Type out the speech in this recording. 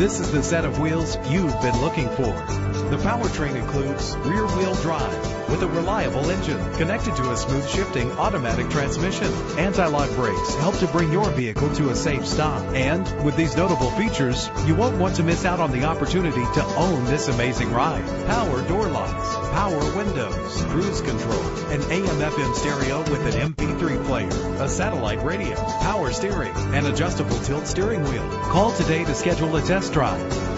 This is the set of wheels you've been looking for. The powertrain includes rear-wheel drive with a reliable engine connected to a smooth shifting automatic transmission. Anti-lock brakes help to bring your vehicle to a safe stop. And with these notable features, you won't want to miss out on the opportunity to own this amazing ride. Power door locks, power windows, cruise control, an AM/FM stereo with an MP3 player, a satellite radio, power steering, and adjustable tilt steering wheel. Call today to schedule a test drive.